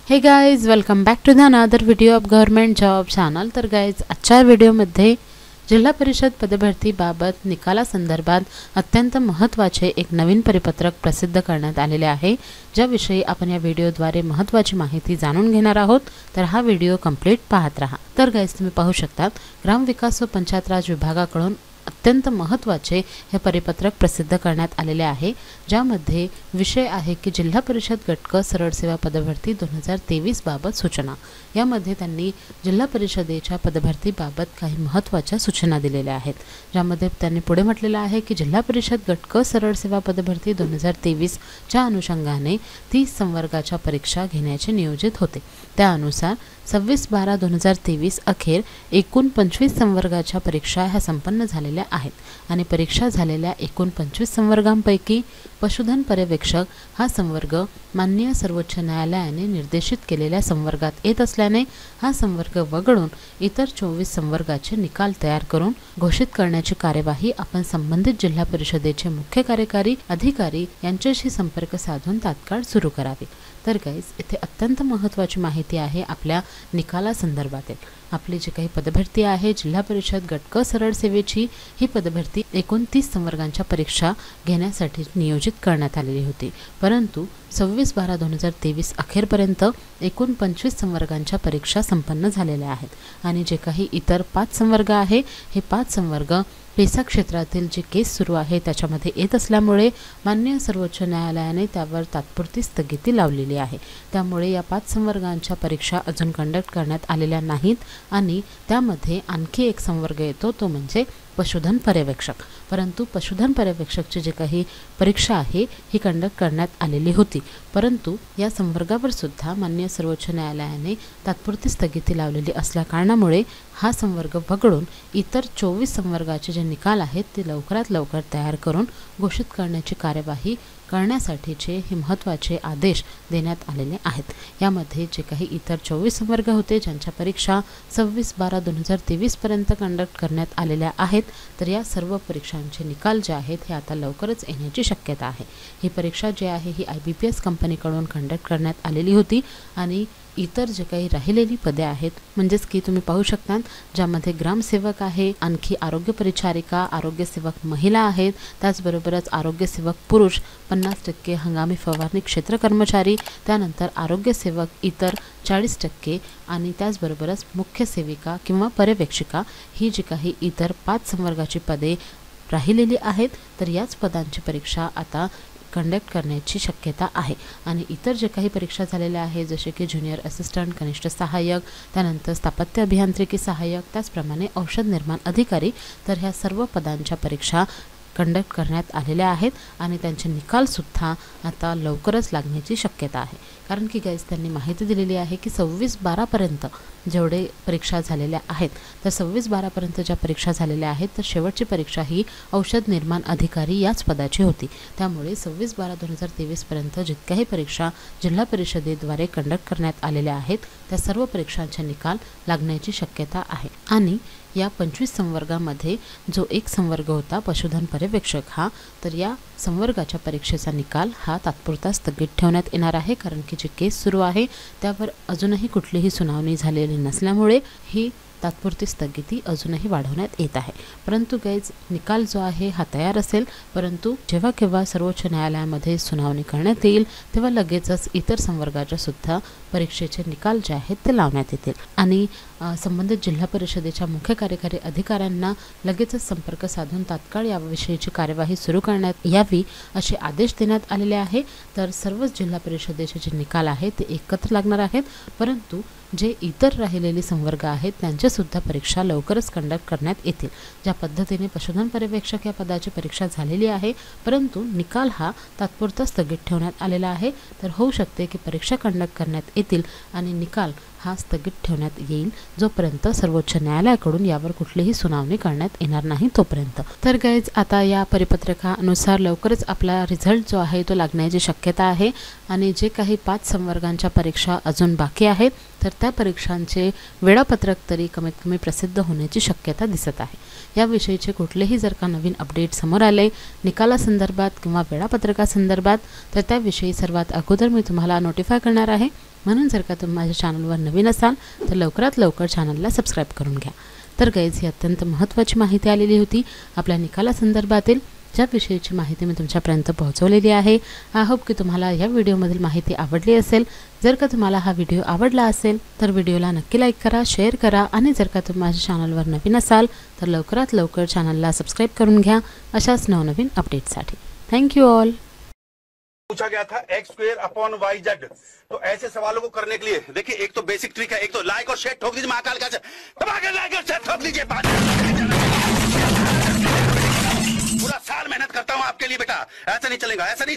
हे guys, welcome back to the another video of government job channel. तर guys, आजच्या व्हिडिओमध्ये जिल्हा परिषद पदभरतीबाबत निकालासंदर्भात अत्यंत महत्त्वाचे एक नवीन परिपत्रक प्रसिद्ध करण्यात आलेले आहे, ज्याविषयी आपण या व्हिडिओद्वारे महत्त्वाची माहिती जाणून घेणार आहोत। तर हा व्हिडिओ कंप्लीट पाहत रहा। तर गाइज, तुम्ही पाहू शकता ग्रामविकास व पंचायत राज विभागाकडून अत्यंत महत्त्वाचे हे परिपत्रक प्रसिद्ध करण्यात आलेले आहे, ज्यामध्ये विषय आहे की जिल्हा परिषद गट क सरळ सेवा पदभरती 2023 बाबत सूचना। यामध्ये त्यांनी जिल्हा परिषदेच्या पदभरतीबाबत काही महत्त्वाच्या सूचना दिलेल्या आहेत, ज्यामध्ये त्यांनी पुढे म्हटलेलं आहे की जिल्हा परिषद गट क सरळ सेवा पदभरती 2023 च्या अनुषंगाने 30 संवर्गाच्या परीक्षा घेण्याचे नियोजित होते। त्यानुसार 26/12/2023 अखेर एकूण 25 संवर्गाच्या परीक्षा ह्या संपन्न झालेल्या आहेत आणि परीक्षा झालेल्या एकूण 25 संवर्गांपैकी पशुधन पर्यवेक्षक हा संवर्ग माननीय सर्वोच्च न्यायालयाने निर्देशित केलेल्या संवर्गात येत असल्याने हा संवर्ग वगळून इतर 24 संवर्गाचे निकाल तयार करून घोषित करण्याची कार्यवाही आपण संबंधित जिल्हा परिषदेचे मुख्य कार्यकारी अधिकारी यांच्याशी संपर्क साधून तात्काळ सुरू करावी। तर गाइस, इथे अत्यंत महत्त्वाची माहिती आहे आपल्या निकालासंदर्भातील। आपली जी काही पदभरती आहे जिल्हा परिषद गट क सरळ सेवेची, ही पदभरती एकूण 30 संवर्गांच्या परीक्षा घेण्यासाठी नियोजित करण्यात आलेली होती, परंतु 26/12/2023 अखेरपर्यंत एकूण 25 संवर्गांच्या परीक्षा संपन्न झालेल्या आहेत आणि जे काही इतर 5 संवर्ग आहे, हे 5 संवर्ग पेसा क्षेत्रातील जी केस सुरू आहे त्याच्यामध्ये येत असल्यामुळे माननीय सर्वोच्च न्यायालयाने त्यावर तात्पुरती स्थगिती लावलेली आहे। त्यामुळे या 5 संवर्गांच्या परीक्षा अजून कंडक्ट करण्यात आलेल्या नाहीत आणि त्यामध्ये आणखी एक संवर्ग येतो, तो म्हणजे पशुधन पर्यवेक्षक। परंतु पशुधन पर्यवेक्षकची जी काही परीक्षा आहे ही कंडक्ट करण्यात आलेली होती, परंतु या संवर्गावर सुद्धा माननीय सर्वोच्च न्यायालयाने तात्पुरती स्थगिती लावलेली असल्या कारणामुळे हा संवर्ग वगळून इतर 24 संवर्गाचे जे निकाल आहेत ते लवकरात लवकर तयार करून घोषित करण्याची कार्यवाही करण्यासाठीचे हे महत्त्वाचे आदेश देण्यात आलेले आहेत। यामध्ये जे काही इतर 24 संवर्ग होते ज्यांच्या परीक्षा 26/12/2023 पर्यंत कंडक्ट करण्यात आलेल्या आहेत, तर या सर्व परीक्षांचे निकाल जे आहेत हे आता लवकरच येण्याची शक्यता आहे। ही परीक्षा जी आहे ही IBPS कंपनीकडून कंडक्ट करण्यात आलेली होती आणि इतर जे काही राहिलेली पदे आहेत, म्हणजेच की तुम्ही पाहू शकता ज्यामध्ये ग्रामसेवक आहे, आणखी आरोग्य परिचारिका, आरोग्यसेवक महिला आहेत, त्याचबरोबरच आरोग्यसेवक पुरुष 50% हंगामी फवारणी क्षेत्र कर्मचारी, त्यानंतर आरोग्यसेवक इतर 40% आणि त्याचबरोबरच मुख्य सेविका किंवा पर्यवेक्षिका ही जी काही इतर 5 संवर्गाची पदे राहिलेली आहेत, तर याच पदांची परीक्षा आता कंडक्ट करण्याची शक्यता आहे। आणि इतर जे काही परीक्षा झालेल्या आहेत जसे की ज्युनियर असिस्टंट, कनिष्ठ सहाय्यक, त्यानंतर स्थापत्य अभियांत्रिकी सहाय्यक, त्याचप्रमाणे औषध निर्माण अधिकारी, तर ह्या सर्व पदांच्या परीक्षा कंडक्ट करण्यात आलेल्या आहेत आणि त्यांचे निकालसुद्धा आता लवकरच लागण्याची शक्यता आहे। कारण की गाइस, त्यांनी माहिती दिलेली आहे की 26/12 पर्यंत जेवढे परीक्षा झालेल्या आहेत, तर 26/12 पर्यंत ज्या परीक्षा झालेल्या आहेत, तर शेवटची परीक्षा ही औषध निर्माण अधिकारी याच पदाची होती। त्यामुळे 26/12/2023 पर्यंत जितक्याही परीक्षा जिल्हा परिषदेद्वारे कंडक्ट करण्यात आलेल्या आहेत, त्या सर्व परीक्षांचे निकाल लागण्याची शक्यता आहे। आणि या 25 संवर्गामध्ये जो एक संवर्ग होता पशुधन पर्यवेक्षक हा, तर या संवर्गाच्या परीक्षेचा निकाल हा तात्पुरता स्थगित ठेवण्यात येणार आहे, कारण की जी केस सुरू आहे त्यावर अजूनही कुठलीही सुनावणी झालेली नसल्यामुळे ही तात्पुरती स्थगिती अजूनही वाढवण्यात येत आहे। परंतु गाइज, निकाल जो आहे हा तयार असेल, परंतु जेव्हा केव्हा सर्वोच्च न्यायालयामध्ये सुनावणी करण्यात येईल तेव्हा लगेचच इतर संवर्गाच्या सुद्धा परीक्षेचे निकाल जे आहेत ते लावण्यात येतील आणि संबंधित जिल्हा परिषदेच्या मुख्य कार्यकारी अधिकाऱ्यांना लगेचच संपर्क साधून तात्काळ याविषयीची कार्यवाही सुरू करण्यात यावी असे आदेश देण्यात आलेले आहे। तर सर्वच जिल्हा परिषदेचे जे निकाल आहेत ते एकत्र लागणार आहेत, परंतु जे इतर राहिलेले संवर्ग आहेत त्यांचे सुद्धा परीक्षा लवकरच कंडक्ट करण्यात येतील। ज्या पद्धतीने पशुधन पर्यवेक्षक या पदाची परीक्षा झालेली आहे, परंतु निकाल हा तात्पुरता स्थगित ठेवण्यात आलेला आहे, तर होऊ शकते की परीक्षा कंडक्ट करण्यात येतील आणि निकाल हा स्थगित ठेवण्यात येईल जोपर्यंत सर्वोच्च न्यायालयाकडून यावर कुठलीही सुनावणी करण्यात येणार नाही तोपर्यंत। तर गाइज, आता या परिपत्रकानुसार लवकरच आपला रिझल्ट जो आहे तो लागण्याची शक्यता आहे आणि जे काही 5 संवर्गांच्या परीक्षा अजून बाकी आहेत, तर त्या परीक्षांचे वेळापत्रक तरी कमीत कमी प्रसिद्ध होण्याची शक्यता दिसत आहे। याविषयीचे कुठलेही जर का नवीन अपडेट समोर आले निकालासंदर्भात किंवा वेळापत्रकासंदर्भात, तर त्याविषयी सर्वात अगोदर मी तुम्हाला नोटिफाय करणार आहे। म्हणून जर का तुम्ही माझ्या चॅनलवर नवीन असाल तर लवकरात लवकर चॅनलला सबस्क्राईब करून घ्या। तर गाईज ही अत्यंत महत्त्वाची माहिती आलेली होती आपल्या निकालासंदर्भातील, ज्या विषयीची माहिती मी तुमच्यापर्यंत पोहोचवलेली आहे। आय होप की तुम्हाला या व्हिडिओमधील माहिती आवडली असेल। जर का तुम्हाला हा व्हिडिओ आवडला असेल तर व्हिडिओला नक्की लाईक करा, शेअर करा आणि जर का तुम्ही माझ्या चॅनलवर नवीन असाल तर लवकरात लवकर चॅनलला सबस्क्राईब करून घ्या अशाच नवनवीन अपडेट्ससाठी। Thank you all. पूछा गया था x square upon y z. तो ऐसे सवालों को करने के लिए देखिए, एक तो बेसिक ट्रिक है, एक तो लाइक और शेयर ठोक दीजिए महाकाल का, दबा के लाइक और शेयर ठोक दीजिए। पूरा साल मेहनत करता हूं आपके लिए बेटा, ऐसा नहीं चलेगा, ऐसा नहीं